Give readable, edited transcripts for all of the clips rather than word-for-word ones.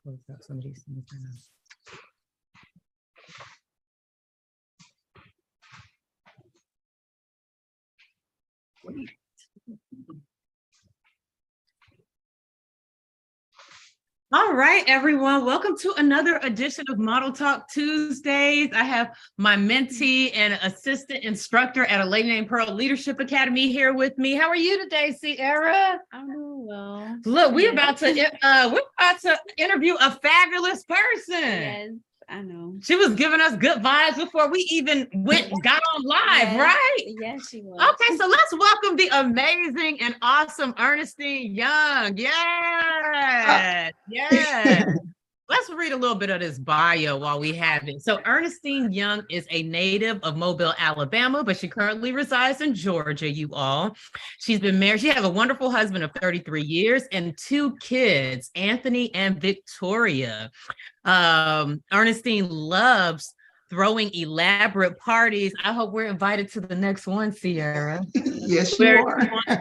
Close out some of these things now. All right, everyone. Welcome to another edition of Model Talk Tuesdays. I have my mentee and assistant instructor at a lady named Pearl Leadership Academy here with me. How are you today, Sierra? I'm doing well. Look, we're about to interview a fabulous person. Yes, I know. She was giving us good vibes before we even got on live, right? Yes, she was. Okay, so let's welcome the amazing and awesome Ernestine Young. Yes, yes. Let's read a little bit of this bio while we have it. So Ernestine Young is a native of Mobile, Alabama, but she currently resides in Georgia, you all. She's been married. She has a wonderful husband of 33 years and 2 kids, Anthony and Victoria. Ernestine loves throwing elaborate parties. I hope we're invited to the next one, Sierra. Yes, you are.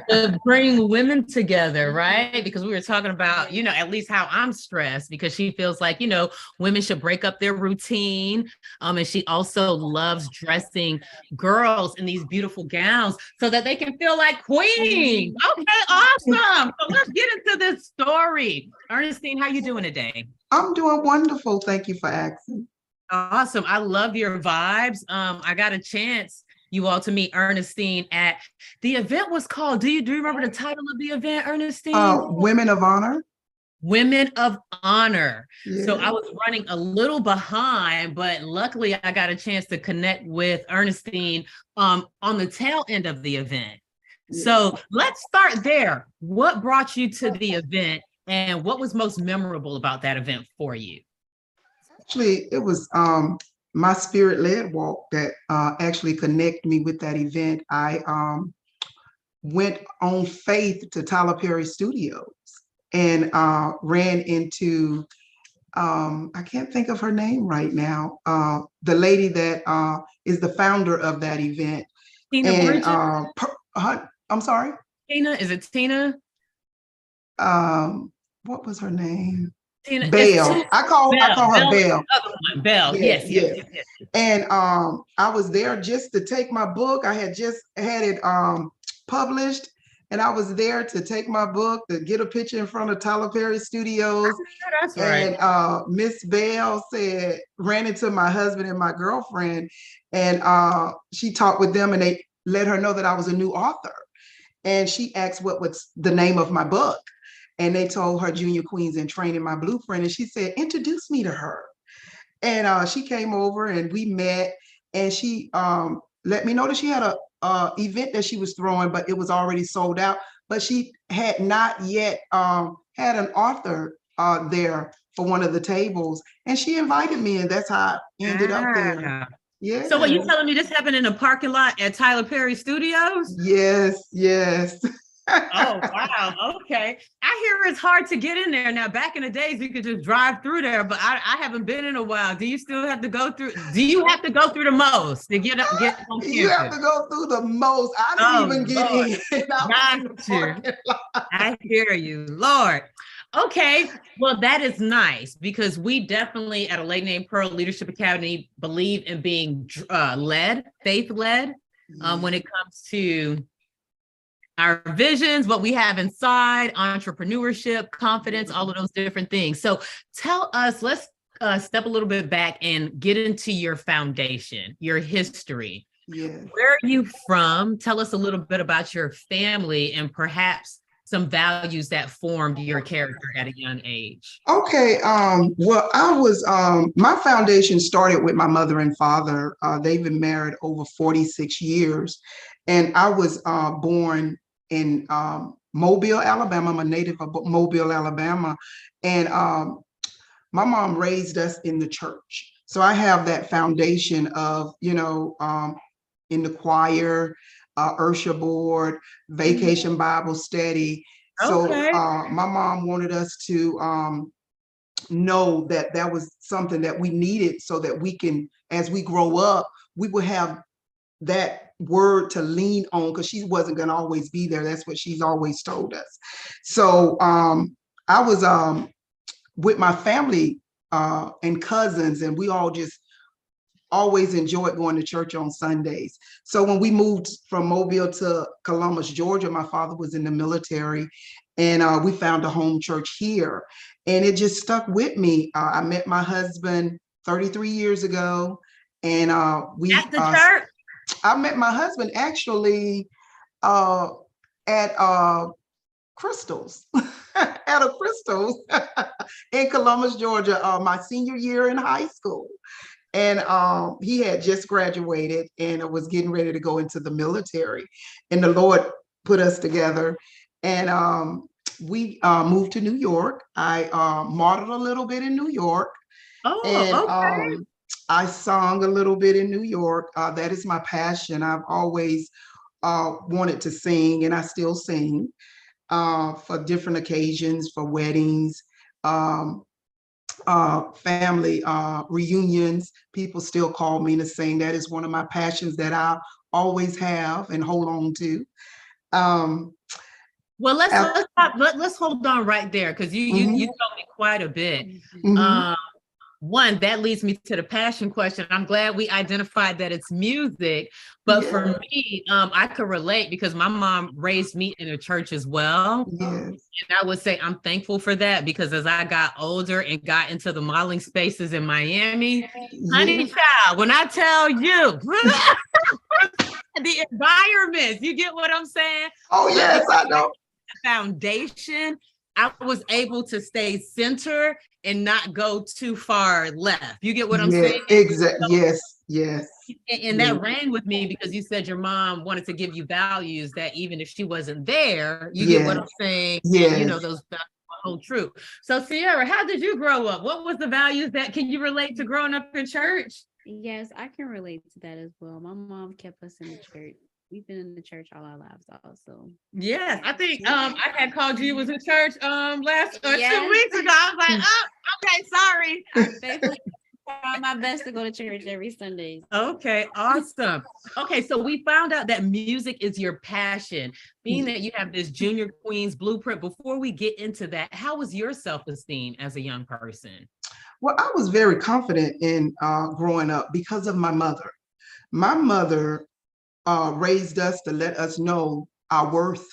To bring women together, right? Because we were talking about, at least how I'm stressed, because she feels like, women should break up their routine. And she also loves dressing girls in these beautiful gowns so that they can feel like queens. Okay, awesome. So let's get into this story. Ernestine, how you doing today? I'm doing wonderful. Thank you for asking. Awesome. I love your vibes. I got a chance, you all, to meet Ernestine at the event was called. Do you remember the title of the event, Ernestine? Women of Honor. Women of Honor. Yeah. So I was running a little behind, but luckily I got a chance to connect with Ernestine on the tail end of the event. Yeah. So let's start there. What brought you to the event and what was most memorable about that event for you? Actually, it was my spirit-led walk that actually connected me with that event. I went on faith to Tyler Perry Studios and ran into, I can't think of her name right now, the lady that is the founder of that event. Tina and I'm sorry? Tina, is it Tina? What was her name? Tina, Belle. I call her Belle. Belle. Yes. And I was there just to take my book. I had just had it published, and I was there to take my book to get a picture in front of Tyler Perry Studios. That's right. And Miss Belle ran into my husband and my girlfriend, and she talked with them, and they let her know that I was a new author. And she asked what was the name of my book. And they told her Junior Queens in Training, my blueprint. And she said, introduce me to her. And she came over and we met, and she let me know that she had a event that she was throwing, but it was already sold out. But she had not yet had an author there for one of the tables. And she invited me, and that's how I ended up there. Yeah. So what, you telling me this happened in a parking lot at Tyler Perry Studios? Yes. Oh, wow. Okay. I hear it's hard to get in there. Now, back in the days, you could just drive through there, but I haven't been in a while. Do you still have to go through? Do you have to go through the most to get on campus? You have to go through the most. I didn't even get in. I hear you, Lord. Okay, well, that is nice, because we definitely at a lady named Pearl Leadership Academy believe in being faith-led, when it comes to our visions, what we have inside, entrepreneurship, confidence, all of those different things. So tell us, let's step a little bit back and get into your foundation, your history. Yes. Where are you from? Tell us a little bit about your family and perhaps some values that formed your character at a young age. Okay. Well, I was, my foundation started with my mother and father. They've been married over 46 years. And I was born in Mobile, Alabama. I'm a native of Mobile, Alabama. And my mom raised us in the church. So I have that foundation of, in the choir, Ursha board, vacation Bible study. So my mom wanted us to know that that was something that we needed so that we can, as we grow up, we will have that word to lean on, because she wasn't going to always be there. That's what she's always told us. So I was with my family and cousins, and we all just always enjoyed going to church on Sundays. So when we moved from Mobile to Columbus, Georgia, my father was in the military, and we found a home church here, and it just stuck with me. I met my husband 33 years ago, and At the church? I met my husband actually at Crystals, at a Crystals in Columbus, Georgia, my senior year in high school. And he had just graduated and was getting ready to go into the military. And the Lord put us together. And we moved to New York. I modeled a little bit in New York. And okay. I sung a little bit in New York. That is my passion. I've always wanted to sing, and I still sing for different occasions, for weddings, family reunions. People still call me to sing. That is one of my passions that I always have and hold on to. Well, let's hold on right there, because you told me quite a bit. One, that leads me to the passion question. I'm glad we identified that it's music, but for me, I could relate because my mom raised me in a church as well. And I would say I'm thankful for that, because as I got older and got into the modeling spaces in Miami, honey child, when I tell you the environments, you get what I'm saying? Oh, yes, I know. Foundation, I was able to stay center and not go too far left. You get what I'm saying? Exactly. Yes. And that rang with me because you said your mom wanted to give you values that even if she wasn't there, you get what I'm saying? Yes. You know, those values hold true. So Sierra, how did you grow up? What was the values that, can you relate to growing up in church? Yes, I can relate to that as well. My mom kept us in the church. We've been in the church all our lives also. Yes, I think I had called you was in church last 2 weeks ago. I was like, oh, okay, sorry. I faithfully try my best to go to church every Sunday. Okay, awesome. Okay, so we found out that music is your passion. Being that you have this Junior Queens blueprint, before we get into that, how was your self-esteem as a young person? Well, I was very confident in growing up because of my mother. My mother raised us to let us know our worth.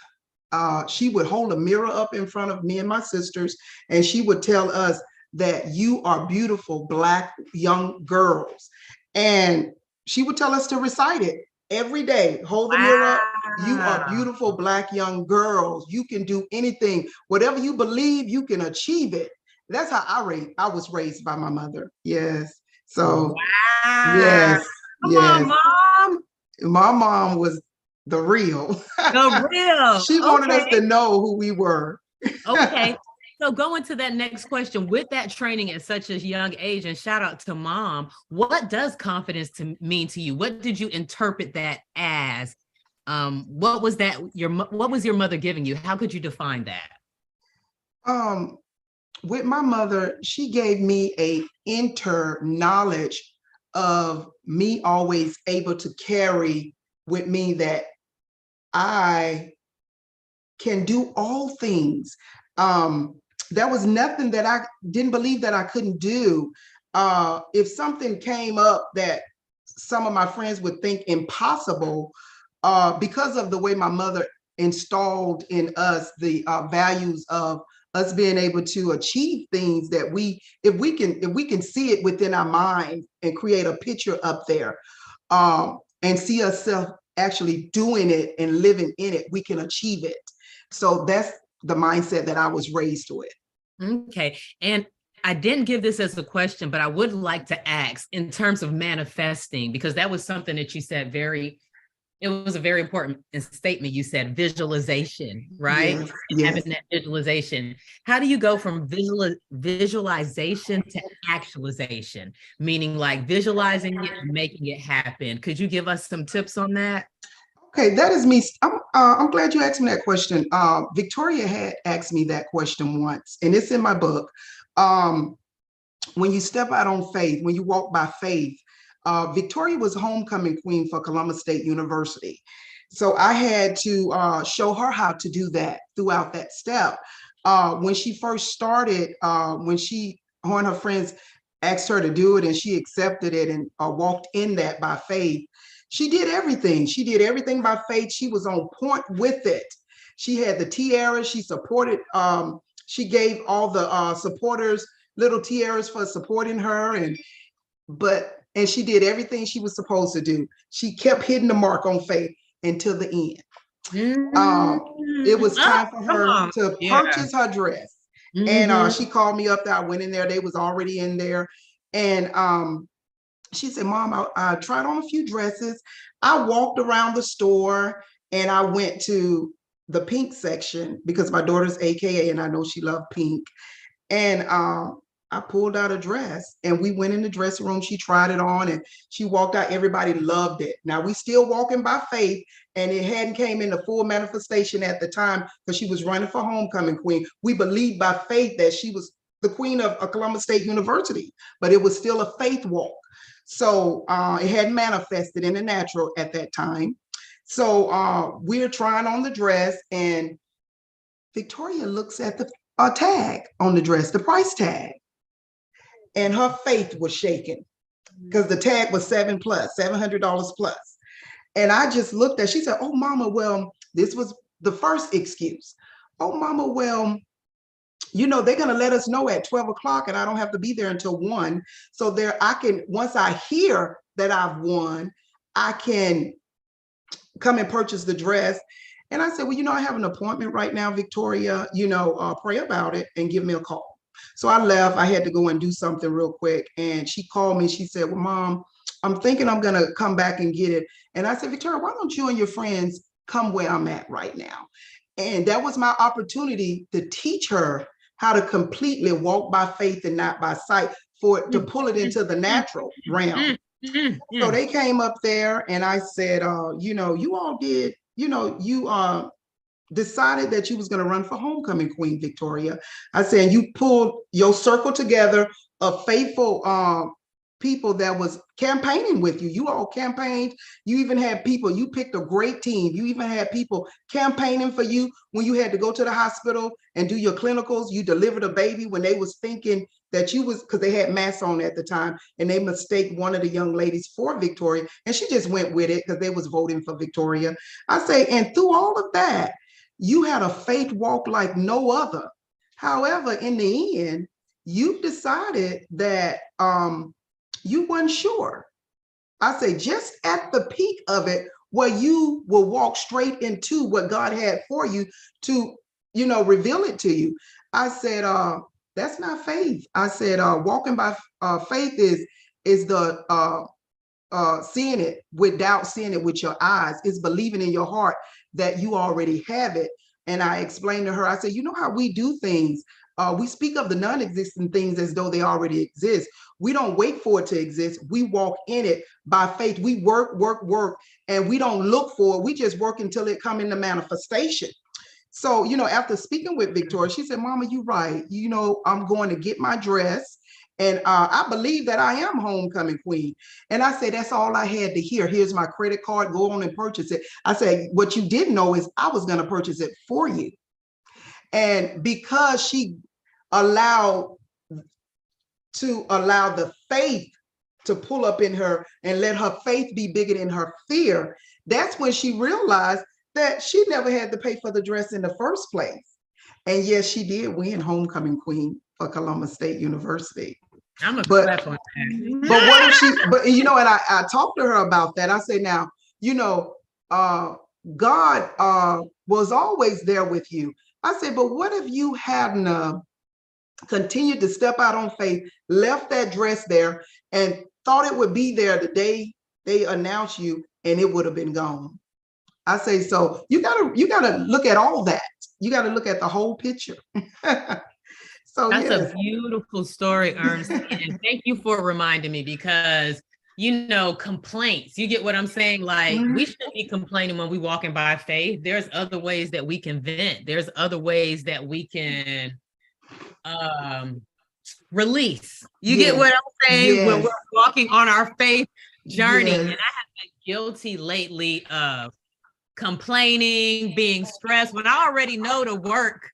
She would hold a mirror up in front of me and my sisters, and she would tell us that you are beautiful Black young girls. And she would tell us to recite it every day. Hold the mirror up. You are beautiful Black young girls. You can do anything. Whatever you believe, you can achieve it. That's how I was raised by my mother. Yes. So, yes. Come on, Mom. My mom was the real. The real. She wanted us to know who we were. Okay. So going to that next question, with that training at such a young age, and shout out to Mom, what does confidence mean to you? What did you interpret that as? What was your mother giving you? How could you define that? With my mother, she gave me a inner knowledge of me always able to carry with me that I can do all things. There was nothing that I didn't believe that I couldn't do. If something came up that some of my friends would think impossible, because of the way my mother installed in us the values of us being able to achieve things that if we can see it within our mind and create a picture up there, and see ourselves actually doing it and living in it, we can achieve it. So that's the mindset that I was raised with. Okay. And I didn't give this as a question, but I would like to ask in terms of manifesting, because that was something that you said it was a very important statement. You said visualization, right? Yes. Having that visualization. How do you go from visualization to actualization? Meaning like visualizing it and making it happen. Could you give us some tips on that? Okay, that is me. I'm glad you asked me that question. Victoria had asked me that question once, and it's in my book. When you step out on faith, when you walk by faith, Victoria was homecoming queen for Columbus State University. So I had to show her how to do that throughout that step. When she first started, when her and her friends asked her to do it and she accepted it and walked in that by faith, she did everything. She did everything by faith. She was on point with it. She had the tiaras. She supported, she gave all the supporters little tiaras for supporting her. And she did everything she was supposed to do. She kept hitting the mark on faith until the end. It was time for her to purchase her dress. And she called me up there. I went in there. They was already in there. And she said, Mom, I tried on a few dresses. I walked around the store and I went to the pink section because my daughter's AKA and I know she loved pink. And I pulled out a dress and we went in the dressing room. She tried it on and she walked out. Everybody loved it. Now we still walking by faith, and it hadn't came into full manifestation at the time because she was running for homecoming queen. We believed by faith that she was the queen of Columbus State University, but it was still a faith walk. So it hadn't manifested in the natural at that time. So we're trying on the dress and Victoria looks at the tag on the dress, the price tag. And her faith was shaken because the tag was $700 plus. And I just looked at, she said, oh, Mama, well, this was the first excuse. Oh, Mama, well, they're going to let us know at 12 o'clock and I don't have to be there until 1. So once I hear that I've won, I can come and purchase the dress. And I said, well, I have an appointment right now, Victoria, pray about it and give me a call. So I left. I had to go and do something real quick. And she called me. She said, well, Mom, I'm thinking I'm going to come back and get it. And I said, Victoria, why don't you and your friends come where I'm at right now? And that was my opportunity to teach her how to completely walk by faith and not by sight, to pull it into the natural realm. So they came up there and I said, you all did, you decided that you was going to run for homecoming queen, Victoria. I said, you pulled your circle together of faithful people that was campaigning with you. You all campaigned. You even had people, you picked a great team. You even had people campaigning for you when you had to go to the hospital and do your clinicals. You delivered a baby when they was thinking that you was, because they had masks on at the time, and they mistake one of the young ladies for Victoria. And she just went with it because they was voting for Victoria. I say, and through all of that, you had a faith walk like no other. However, in the end, you decided that you weren't sure. I say, just at the peak of it, where you will walk straight into what God had for you to, reveal it to you. I said, that's not faith. I said, walking by faith is the seeing it without seeing it with your eyes. It's believing in your heart that you already have it. And I explained to her, I said, how we do things. We speak of the non-existent things as though they already exist. We don't wait for it to exist. We walk in it by faith. We work, and we don't look for it. We just work until it come into manifestation. So, after speaking with Victoria, she said, Mama, you're right. I'm going to get my dress. And I believe that I am homecoming queen. And I said, that's all I had to hear. Here's my credit card. Go on and purchase it. I said, what you didn't know is I was going to purchase it for you. And because she allowed the faith to pull up in her and let her faith be bigger than her fear, that's when she realized that she never had to pay for the dress in the first place. And yes, she did win homecoming queen for Columbus State University. I'm a clap on that. But what if she, and I talked to her about that. I say, now, God was always there with you. I said, but what if you hadn't continued to step out on faith, left that dress there and thought it would be there the day they announced you and it would have been gone? I say, so you gotta look at all that. You got to look at the whole picture. So that's a beautiful story, Ernestine. And thank you for reminding me, because complaints, you get what I'm saying? Like, we shouldn't be complaining when we walking by faith. There's other ways that we can vent. There's other ways that we can release. You get what I'm saying? When we're walking on our faith, journey. Yes. And I have been guilty lately of complaining, being stressed when I already know the work,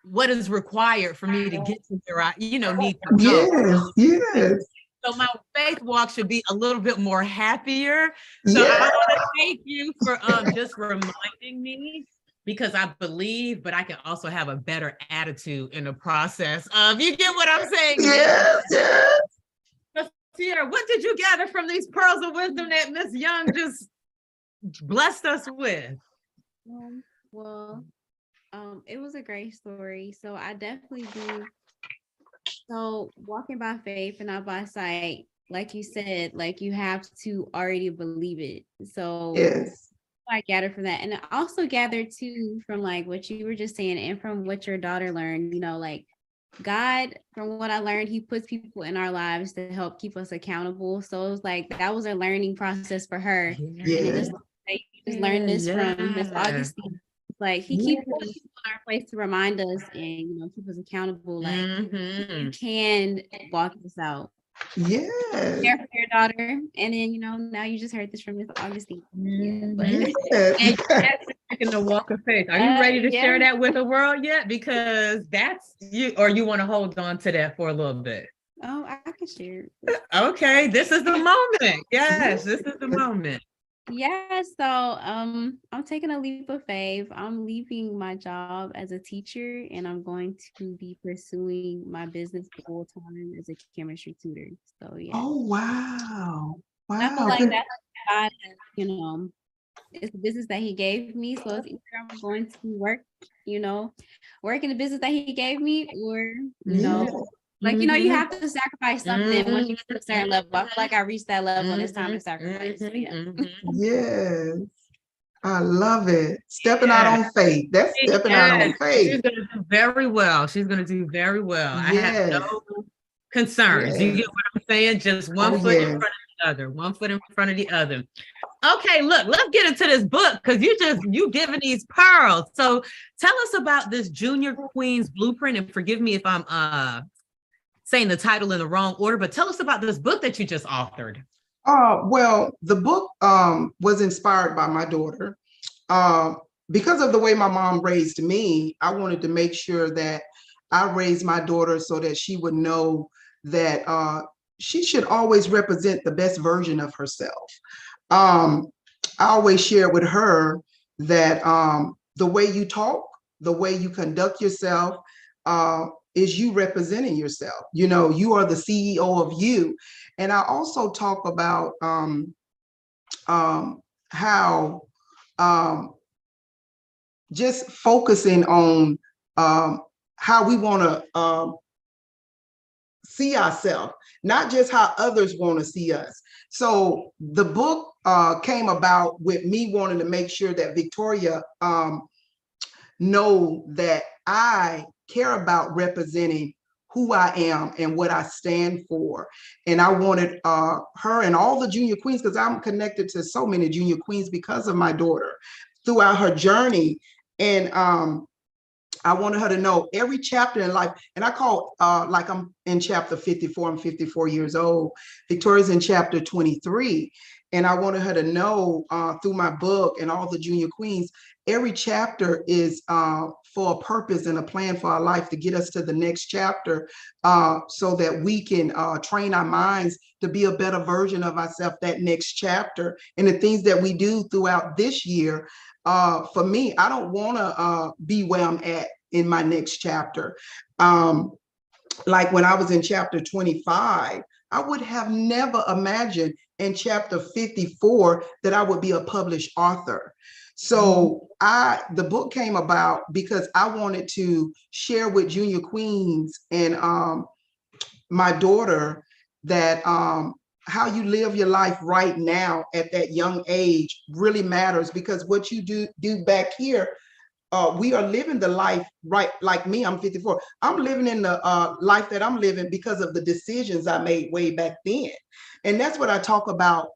what is required for me to get to where I, need to go. Yes. Yes. So my faith walk should be a little bit more happier. So I Yes. want to thank you for just reminding me, because I believe, but I can also have a better attitude in the process of, you get what I'm saying? Yes. Yes. Sierra, what did you gather from these pearls of wisdom that Miss Young just blessed us with? Well, it was a great story. So I definitely do. So walking by faith and not by sight, like you said, like you have to already believe it. So Yes. I gathered from that. And I also gathered too from like what you were just saying and from what your daughter learned, like God, from what I learned, he puts people in our lives to help keep us accountable. So it was like that was a learning process for her. And it just like, you just learned this from Miss Augustine. Like he keeps putting people in our place to remind us and keep us accountable. Like you can walk this out. Yes. Care for your daughter, and then now you just heard this from Miss Augustine. Taking the walk of faith. Are you ready to share that with the world yet? Because that's you, or you want to hold on to that for a little bit? Oh, I can share. Okay, this is the moment. Yes, this is the moment. Yeah, so I'm taking a leap of faith. I'm leaving my job as a teacher and I'm going to be pursuing my business full time as a chemistry tutor. So yeah. Oh wow. Wow. I feel like that's God, it's the business that he gave me. So it's either I'm going to work in the business that he gave me, or you have to sacrifice something once you get to a certain level. I feel like I reached that level and it's time to sacrifice. So, yeah. Yes. I love it. Stepping out on faith. That's stepping out on faith. She's going to do very well. She's going to do very well. I have no concerns. You get what I'm saying? Just one foot in front of the other. One foot in front of the other. Okay, look, let's get into this book because you giving these pearls. So tell us about this Junior Queen's Blueprint, and forgive me if I'm saying the title in the wrong order, but tell us about this book that you just authored. Well, the book was inspired by my daughter. Because of the way my mom raised me, I wanted to make sure that I raised my daughter so that she would know that she should always represent the best version of herself. I always share with her that the way you talk, the way you conduct yourself, is you representing yourself. You are the CEO of you. And I also talk about how just focusing on how we want to see ourselves, not just how others want to see us. So the book came about with me wanting to make sure that Victoria know that I care about representing who I am and what I stand for. And I wanted her and all the junior queens, because I'm connected to so many junior queens because of my daughter throughout her journey. And I wanted her to know every chapter in life. And I call like I'm in chapter 54, I'm 54 years old. Victoria's in chapter 23. And I wanted her to know through my book and all the junior queens, every chapter is for a purpose and a plan for our life to get us to the next chapter so that we can train our minds to be a better version of ourselves that next chapter. And the things that we do throughout this year, for me, I don't want to be where I'm at in my next chapter. Like when I was in chapter 25, I would have never imagined in chapter 54 that I would be a published author. So the book came about because I wanted to share with junior queens and my daughter that how you live your life right now at that young age really matters, because what you do back here, we are living the life right. Like me, I'm 54. I'm living in the life that I'm living because of the decisions I made way back then. And that's what I talk about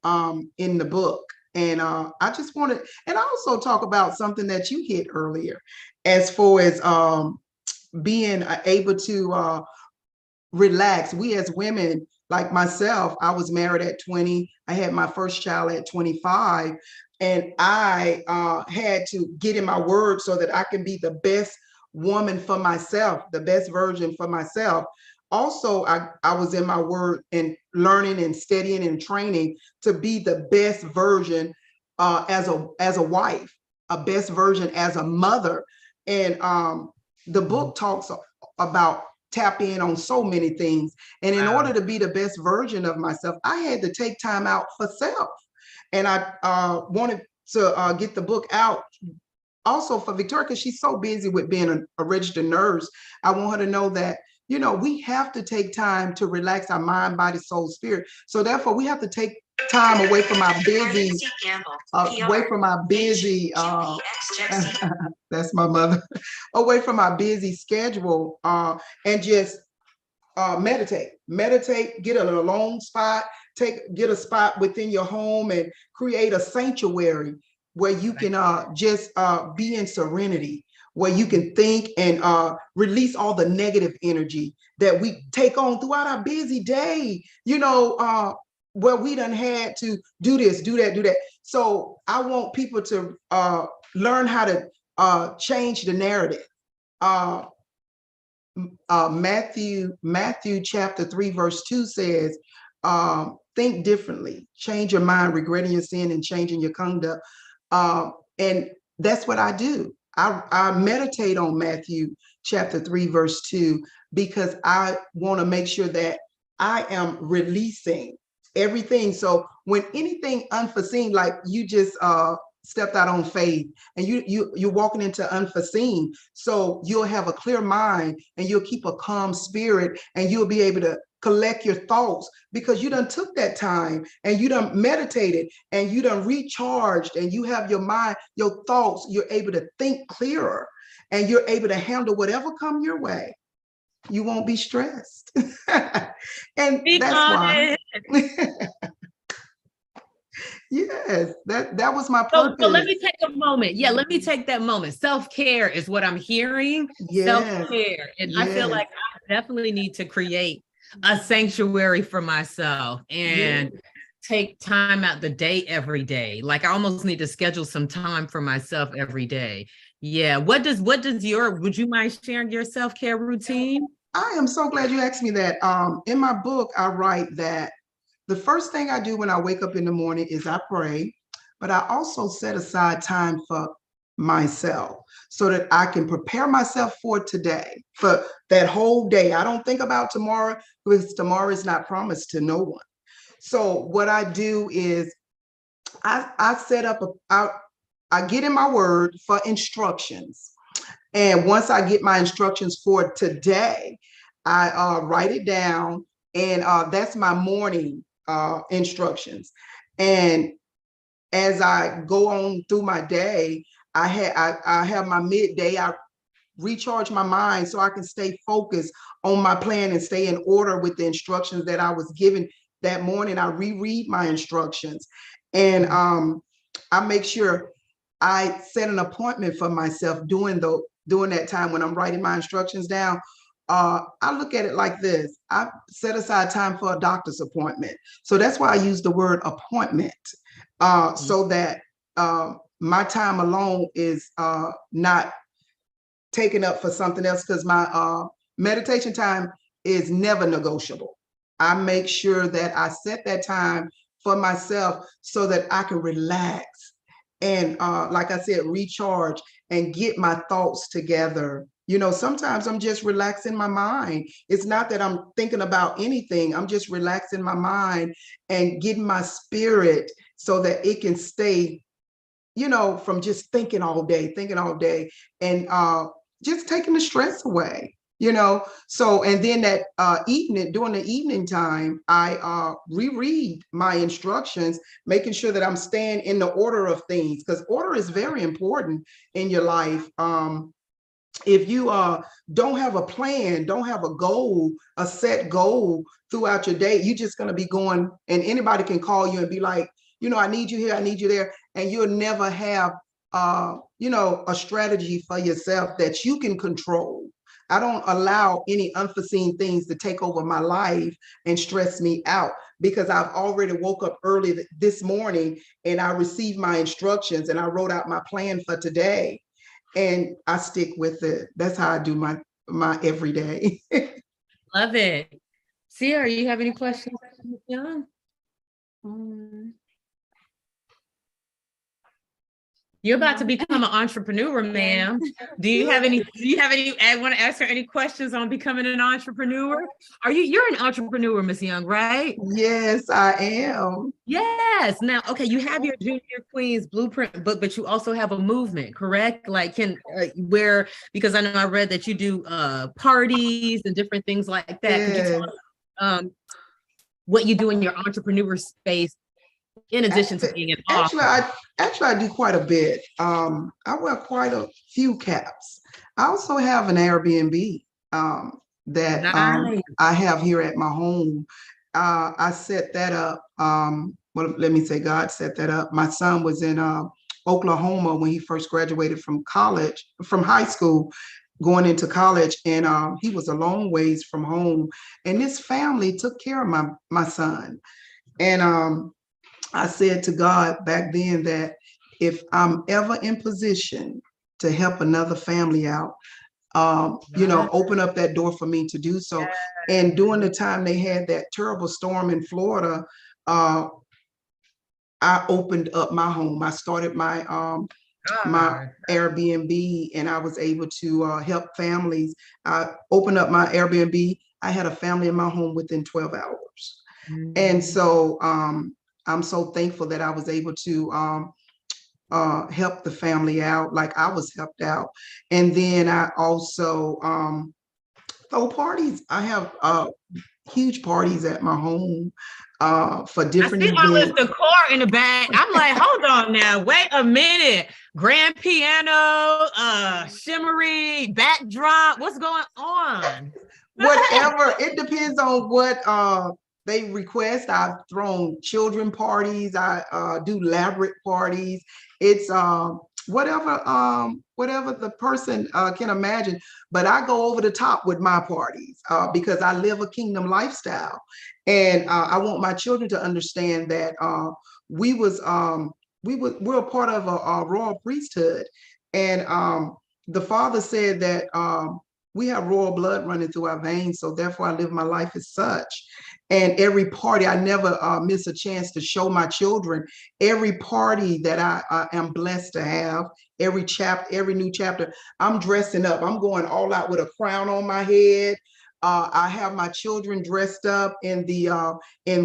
in the book. And I just wanted, and I also talk about something that you hit earlier, as far as being able to relax. We as women, like myself, I was married at 20. I had my first child at 25. And I had to get in my word so that I can be the best woman for myself, the best version for myself. Also, I was in my word and learning and studying and training to be the best version as a wife, a best version as a mother. And the book talks about tap in on so many things. And in order to be the best version of myself, I had to take time out for self. And I wanted to get the book out also for Victoria, because she's so busy with being a registered nurse. I want her to know that, you know, we have to take time to relax our mind, body, soul, spirit. So therefore, we have to take time away from our busy, that's my mother, away from our busy schedule, and just meditate, get a alone spot, get a spot within your home and create a sanctuary where you can just be in serenity, where you can think and release all the negative energy that we take on throughout our busy day, you know, where we done had to do this, do that, do that. So I want people to learn how to change the narrative. Matthew chapter 3 verse 2 says, think differently, change your mind, regretting your sin and changing your conduct. And that's what I do. I meditate on Matthew chapter 3 verse 2 because I want to make sure that I am releasing everything. So when anything unforeseen, like you just stepped out on faith and you're walking into unforeseen, so you'll have a clear mind and you'll keep a calm spirit and you'll be able to collect your thoughts because you done took that time and you done meditated and you done recharged and you have your mind, your thoughts, you're able to think clearer and you're able to handle whatever come your way. You won't be stressed. And that's why. Yes, that was my purpose. So let me take a moment. Yeah, let me take that moment. Self-care is what I'm hearing. Yes. Self-care. And yes. I feel like I definitely need to create a sanctuary for myself and take time out the day every day. Like I almost need to schedule some time for myself every day. Yeah. Would you mind sharing your self-care routine? I am so glad you asked me that. In my book, I write that the first thing I do when I wake up in the morning is I pray, but I also set aside time for myself so that I can prepare myself for today, for that whole day. I don't think about tomorrow because tomorrow is not promised to no one. So what I do is I set up, I get in my word for instructions. And once I get my instructions for today, I write it down and that's my morning instructions. And as I go on through my day, I have my midday. I recharge my mind so I can stay focused on my plan and stay in order with the instructions that I was given that morning. I reread my instructions and I make sure I set an appointment for myself during that time when I'm writing my instructions down. I look at it like this. I set aside time for a doctor's appointment. So that's why I use the word appointment, so that my time alone is not taken up for something else, because my meditation time is never negotiable. I make sure that I set that time for myself so that I can relax and like I said, recharge and get my thoughts together. You know, sometimes I'm just relaxing my mind. It's not that I'm thinking about anything. I'm just relaxing my mind and getting my spirit so that it can stay, you know, from just thinking all day and just taking the stress away, you know. So, and then that during the evening time, I reread my instructions, making sure that I'm staying in the order of things, because order is very important in your life. If you don't have a plan, don't have a goal, a set goal throughout your day, you're just going to be going, and anybody can call you and be like, you know, I need you here, I need you there. And you'll never have, you know, a strategy for yourself that you can control. I don't allow any unforeseen things to take over my life and stress me out, because I've already woke up early this morning and I received my instructions and I wrote out my plan for today and I stick with it. That's how I do my everyday. Love it. Sierra, you have any questions? Young? You're about to become an entrepreneur, ma'am. Do you have any, I want to ask her any questions on becoming an entrepreneur? You're an entrepreneur, Miss Young, right? Yes, I am. Yes. Now, okay, you have your Junior Queens blueprint book, but you also have a movement, correct? Like because I know I read that you do parties and different things like that. Yes. Could you tell us what you do in your entrepreneur space in addition to being an author? Actually, I do quite a bit. I wear quite a few caps. I also have an Airbnb that Nice. I have here at my home. I set that up. Well, let me say, God set that up. My son was in Oklahoma when he first graduated from high school, going into college, and he was a long ways from home. And this family took care of my son. And I said to God back then that if I'm ever in position to help another family out, open up that door for me to do so. Yes. And during the time they had that terrible storm in Florida, I opened up my home. I started my Airbnb, and I was able to help families. I opened up my Airbnb. I had a family in my home within 12 hours. Mm-hmm. And so I'm so thankful that I was able to help the family out like I was helped out. And then I also throw parties. I have huge parties at my home for different events. I see all this decor in the back. I'm like, hold on now, wait a minute. Grand piano, shimmery backdrop. What's going on? Whatever. It depends on what they request. I've thrown children parties. I do elaborate parties. It's whatever the person can imagine. But I go over the top with my parties because I live a kingdom lifestyle, and I want my children to understand that we're a part of a royal priesthood, and the Father said that we have royal blood running through our veins, so therefore I live my life as such. And every party, I never miss a chance to show my children every party that I am blessed to have. Every new chapter, I'm dressing up. I'm going all out with a crown on my head. I have my children dressed up in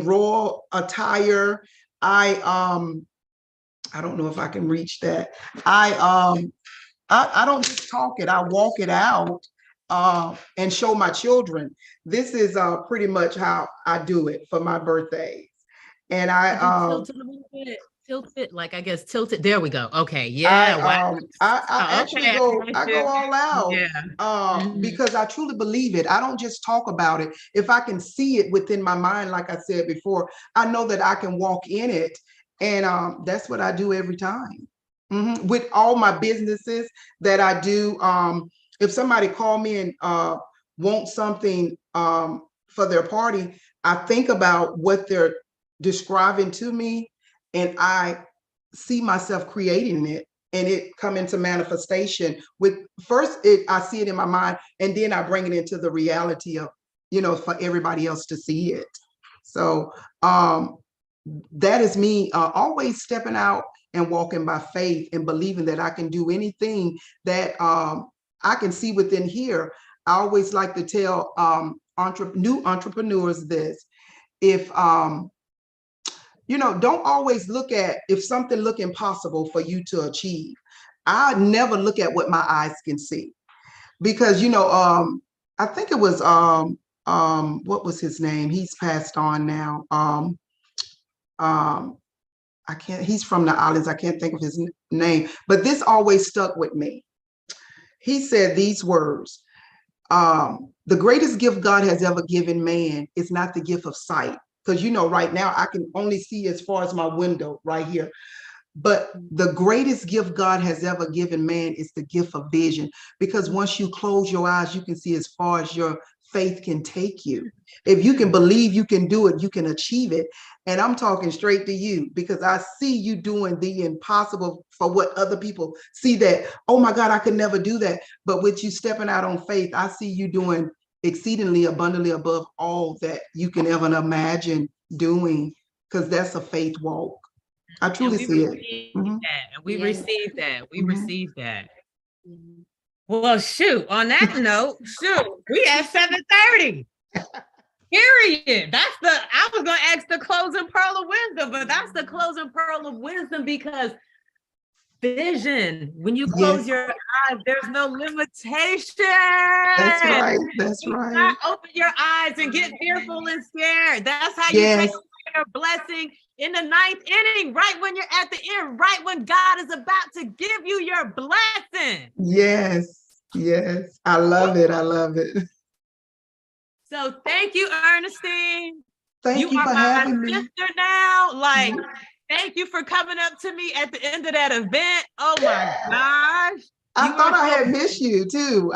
royal attire. I don't know if I can reach that. I don't just talk it. I walk it out. And show my children. This is pretty much how I do it for my birthdays. And I tilt it, like I guess tilt it. There we go. Okay, yeah. I go all out. Yeah. Because I truly believe it. I don't just talk about it. If I can see it within my mind, like I said before, I know that I can walk in it, and that's what I do every time. Mm-hmm. With all my businesses that I do. If somebody call me and want something for their party, I think about what they're describing to me, and I see myself creating it, and it come into manifestation. I see it in my mind, and then I bring it into the reality of, for everybody else to see it. So that is me always stepping out and walking by faith and believing that I can do anything that I can see within here. I always like to tell new entrepreneurs this: if don't always look at if something look impossible for you to achieve. I never look at what my eyes can see, because I think it was what was his name? He's passed on now. He's from the islands. I can't think of his name, but this always stuck with me. He said these words: the greatest gift God has ever given man is not the gift of sight. Because, right now I can only see as far as my window right here. But the greatest gift God has ever given man is the gift of vision, because once you close your eyes, you can see as far as your faith can take you. If you can believe you can do it, you can achieve it. And I'm talking straight to you, because I see you doing the impossible for what other people see that, oh my God, I could never do that. But with you stepping out on faith, I see you doing exceedingly abundantly above all that you can ever imagine doing, because that's a faith walk. I truly see it. That, and we received that. We received that. Mhm. Well, shoot, on that note, we at 7:30. Period. I was gonna ask the closing pearl of wisdom, but that's the closing pearl of wisdom, because vision, when you close your eyes, there's no limitation. That's right. That's right. Not open your eyes and get fearful and scared. That's how you take your blessing in the ninth inning, right when you're at the end, right when God is about to give you your blessing. Yes. Yes. I love it. I love it. So thank you, Ernestine. Thank you are for my having me. sister now. Like, thank you for coming up to me at the end of that event. Oh my gosh. I thought I had missed you too.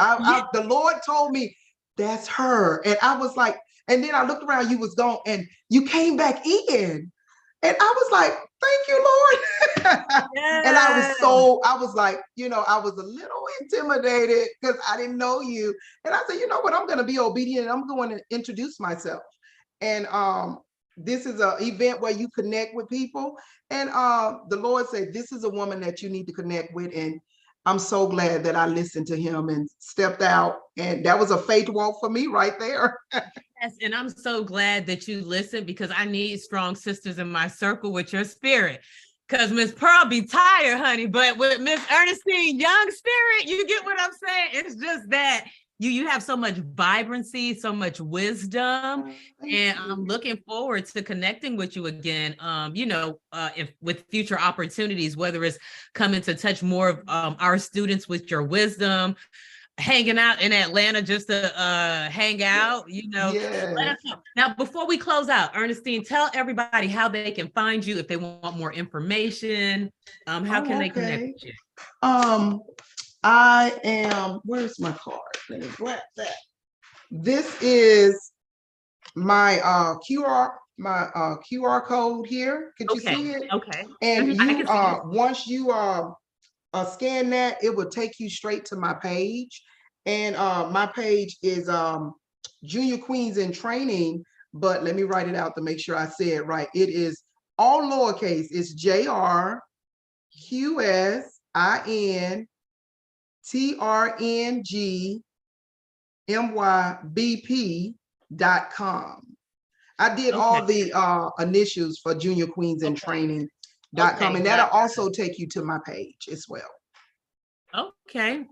The Lord told me that's her. And I was like, and then I looked around, you was gone, and you came back in. And I was like, thank you, Lord. And I was like, I was a little intimidated because I didn't know you. And I said, you know what, I'm going to be obedient and I'm going to introduce myself. And this is an event where you connect with people. And the Lord said, this is a woman that you need to connect with. And I'm so glad that I listened to him and stepped out. And that was a faith walk for me right there. Yes, and I'm so glad that you listened, because I need strong sisters in my circle with your spirit. Because Miss Pearl be tired, honey, but with Miss Ernestine Young spirit, you get what I'm saying? It's just that you have so much vibrancy, so much wisdom, and I'm looking forward to connecting with you again. With future opportunities, whether it's coming to touch more of our students with your wisdom, hanging out in Atlanta just to hang out, Let us know. Now, before we close out, Ernestine, tell everybody how they can find you if they want more information. How can they connect with you? I am, where's my card? Let me grab that. This is my QR code here. Could you see it? Okay. And you once you scan that, it will take you straight to my page. And my page is Junior Queens in Training, but let me write it out to make sure I say it right. It is all lowercase. It's JRQSINTRNGMYBP.com. I did all the initials for Junior Queens in Training.com, and that'll also take you to my page as well. Okay.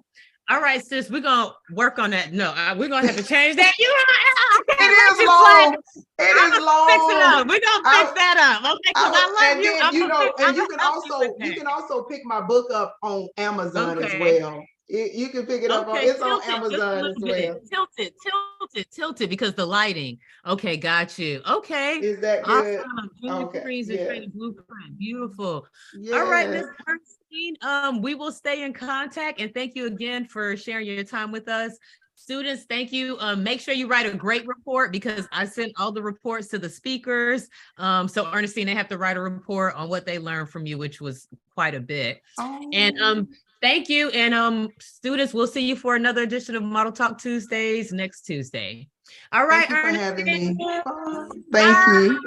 All right, sis, we're going to work on that. No, we're going to have to change that. It is long. It is long. Fix it up. We're going to fix that up. Okay, because I love you. And you can also pick my book up on Amazon as well. You can pick it up it's on Amazon as well. Tilt it because the lighting. Okay, got you. Okay. Is that good? Awesome. Training Blueprint. Beautiful. Yes. All right, Ms. Ernestine, we will stay in contact, and thank you again for sharing your time with us. Students, thank you. Make sure you write a great report, because I sent all the reports to the speakers. So Ernestine, they have to write a report on what they learned from you, which was quite a bit. And thank you. And students, we'll see you for another edition of Model Talk Tuesdays next Tuesday. All right, Thank you for having me. Thank you.